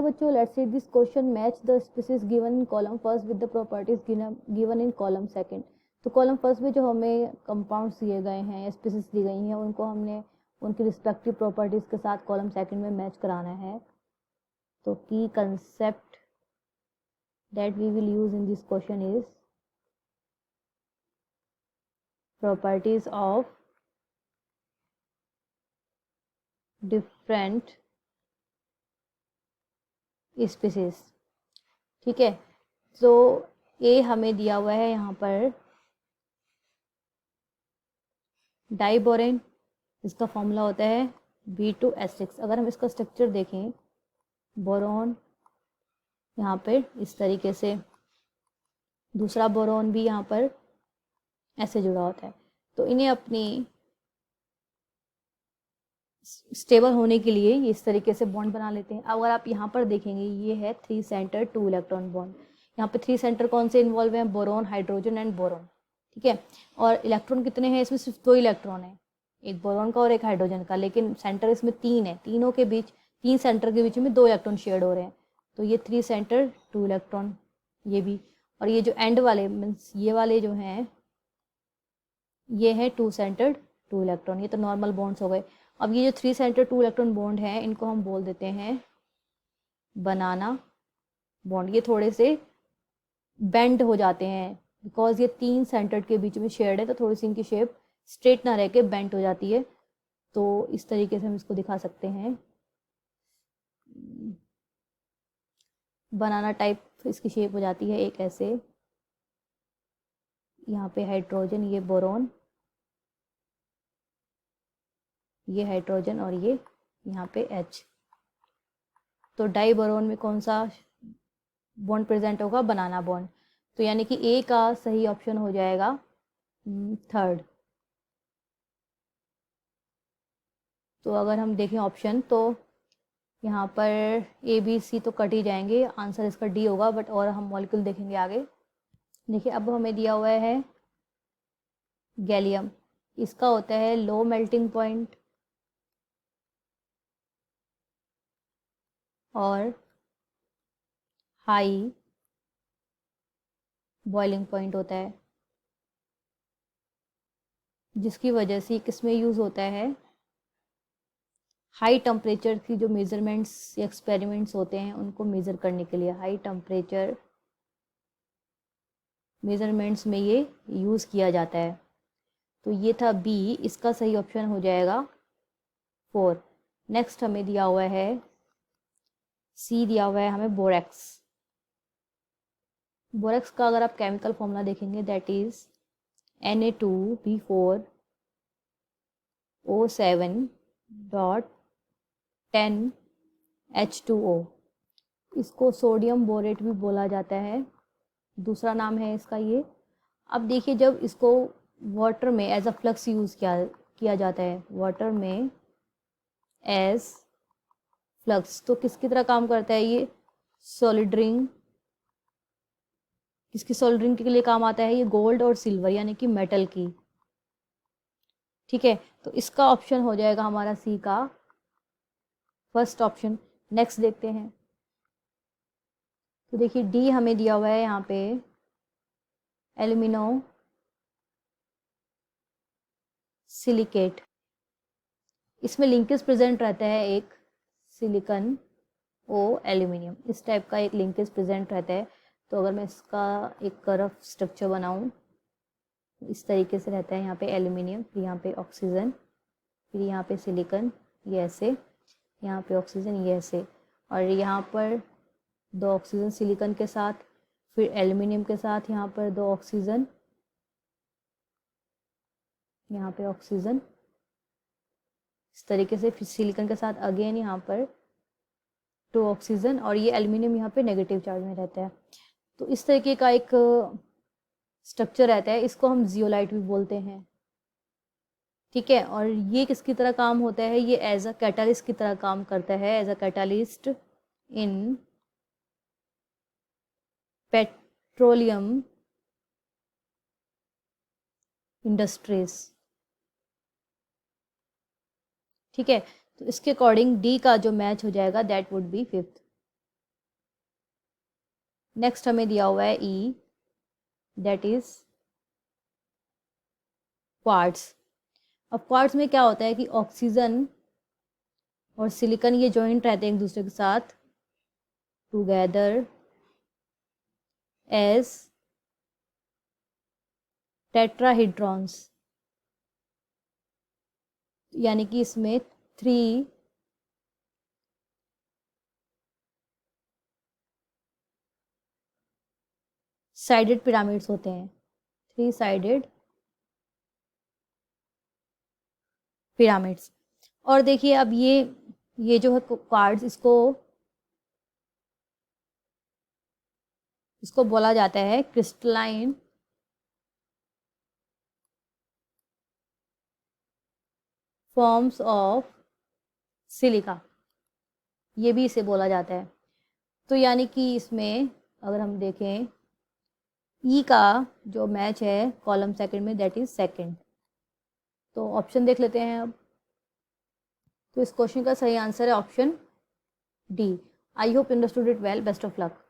बच्चों let's read this question, match the species given in column first with the properties given in column second. तो column first में जो हमें compounds दिए गए हैं या स्पीसीज दी गई हैं उनको हमने उनकी रिस्पेक्टिव प्रॉपर्टीज के साथ कॉलम सेकंड में मैच कराना है। तो key concept that we will use in this question is properties of different species. ठीक है, तो ए हमें दिया हुआ है यहाँ पर डाइबोरेन, इसका फॉर्मूला होता है B2H6। अगर हम इसका स्ट्रक्चर देखें, बोरोन यहाँ पर इस तरीके से, दूसरा बोरोन भी यहाँ पर ऐसे जुड़ा होता है। तो इन्हें अपनी स्टेबल होने के लिए ये इस तरीके से बॉन्ड बना लेते हैं। अगर आप यहाँ पर देखेंगे, ये है 3 सेंटर 2 इलेक्ट्रॉन बॉन्ड। यहाँ पे 3 सेंटर कौन से इन्वॉल्व हैं? Boron, hydrogen and boron. ठीक है, और इलेक्ट्रॉन कितने हैं इसमें? सिर्फ 2 इलेक्ट्रॉन है, एक बोरोन का और एक हाइड्रोजन का, लेकिन सेंटर इसमें 3 है। तीनों के बीच, 3 सेंटर के बीच में 2 इलेक्ट्रॉन शेयर हो रहे हैं। तो ये 3 सेंटर 2 इलेक्ट्रॉन, ये भी। और ये जो एंड वाले मीन्स ये वाले जो हैं, ये है 2 सेंटर 2 इलेक्ट्रॉन। ये तो नॉर्मल बॉन्ड्स हो गए। अब ये जो 3 सेंटर 2 इलेक्ट्रॉन बॉन्ड हैं, इनको हम बोल देते हैं बनाना बॉन्ड। ये थोड़े से बेंड हो जाते हैं बिकॉज ये 3 सेंटर के बीच में शेयर्ड है, तो थोड़ी सी इनकी शेप स्ट्रेट ना रह के बेंड हो जाती है। तो इस तरीके से हम इसको दिखा सकते हैं, बनाना टाइप इसकी शेप हो जाती है एक ऐसे। यहाँ पे हाइड्रोजन, ये बोरोन, ये हाइड्रोजन और ये यहाँ पे H। तो डाई बोरोन में कौन सा बॉन्ड प्रेजेंट होगा? बनाना बॉन्ड। तो यानी कि ए का सही ऑप्शन हो जाएगा 3rd। तो अगर हम देखें ऑप्शन, तो यहाँ पर ABC तो कट ही जाएंगे, आंसर इसका डी होगा। बट और हम मॉलिक्यूल देखेंगे आगे। देखिए, अब हमें दिया हुआ है गैलियम, इसका होता है लो मेल्टिंग पॉइंट और हाई बॉइलिंग पॉइंट होता है, जिसकी वजह से किसमें यूज़ होता है? हाई टेम्परेचर की जो मेजरमेंट्स या एक्सपेरिमेंट्स होते हैं उनको मेज़र करने के लिए हाई टेम्परेचर मेजरमेंट्स में ये यूज़ किया जाता है। तो ये था बी, इसका सही ऑप्शन हो जाएगा 4। नेक्स्ट हमें दिया हुआ है सी, दिया हुआ है हमें बोरेक्स। बोरेक्स का अगर आप केमिकल फॉर्मूला देखेंगे, दैट इज Na2B4O7.10H2O। इसको सोडियम बोरेट भी बोला जाता है, दूसरा नाम है इसका ये। अब देखिए, जब इसको वाटर में एज अ फ्लक्स यूज़ किया जाता है, वाटर में एज फ्लक्स, तो किसकी तरह काम करता है ये? सॉलिडरिंग। किसकी सॉलिडरिंग के लिए काम आता है? ये गोल्ड और सिल्वर यानी कि मेटल की। ठीक है, तो इसका ऑप्शन हो जाएगा हमारा सी का फर्स्ट ऑप्शन। नेक्स्ट देखते हैं। तो देखिए, डी हमें दिया हुआ है यहाँ पे एल्यूमिनो सिलिकेट। इसमें लिंकेज प्रेजेंट रहता है, एक सिलिकन ओ एल्यूमिनियम, इस टाइप का एक लिंकेज प्रेजेंट रहता है। तो अगर मैं इसका एक रफ स्ट्रक्चर बनाऊं, इस तरीके से रहता है। यहाँ पे एल्यूमिनियम, फिर यहाँ पे ऑक्सीजन, फिर यहाँ पे सिलिकन, ये ऐसे, यहाँ पे ऑक्सीजन, ये ऐसे, और यहाँ पर 2 ऑक्सीजन सिलिकन के साथ, फिर एल्यूमिनियम के साथ यहाँ पर 2 ऑक्सीजन, यहाँ पे ऑक्सीजन, इस तरीके से, फिर सिलिकन के साथ अगेन यहाँ पर 2 ऑक्सीजन, और ये एल्यूमिनियम यहाँ पे नेगेटिव चार्ज में रहता है। तो इस तरीके का एक स्ट्रक्चर रहता है, इसको हम जियोलाइट भी बोलते हैं। ठीक है, और ये किसकी तरह काम होता है? ये एज अ कैटालिस्ट की तरह काम करता है, as a catalyst in petroleum industries. ठीक है, तो इसके अकॉर्डिंग डी का जो मैच हो जाएगा that would be 5th। Next हमें दिया हुआ है ई, दैट इज क्वार्ट्स। अब क्वार्ट्स में क्या होता है कि ऑक्सीजन और सिलिकॉन ये जॉइंट रहते हैं एक दूसरे के साथ टुगेदर एज टेट्राहीड्रॉन्स, यानी कि इसमें 3 साइडेड पिरामिड्स होते हैं, 3 साइडेड पिरामिड्स। और देखिए अब ये जो है क्वार्ट्स, इसको बोला जाता है क्रिस्टलाइन फॉर्म्स ऑफ सिलिका, ये भी इसे बोला जाता है। तो यानी कि इसमें अगर हम देखें ई का जो मैच है कॉलम सेकंड में, दैट इज सेकंड। तो ऑप्शन देख लेते हैं अब। तो इस क्वेश्चन का सही आंसर है option D. I hope understood it well, best of luck.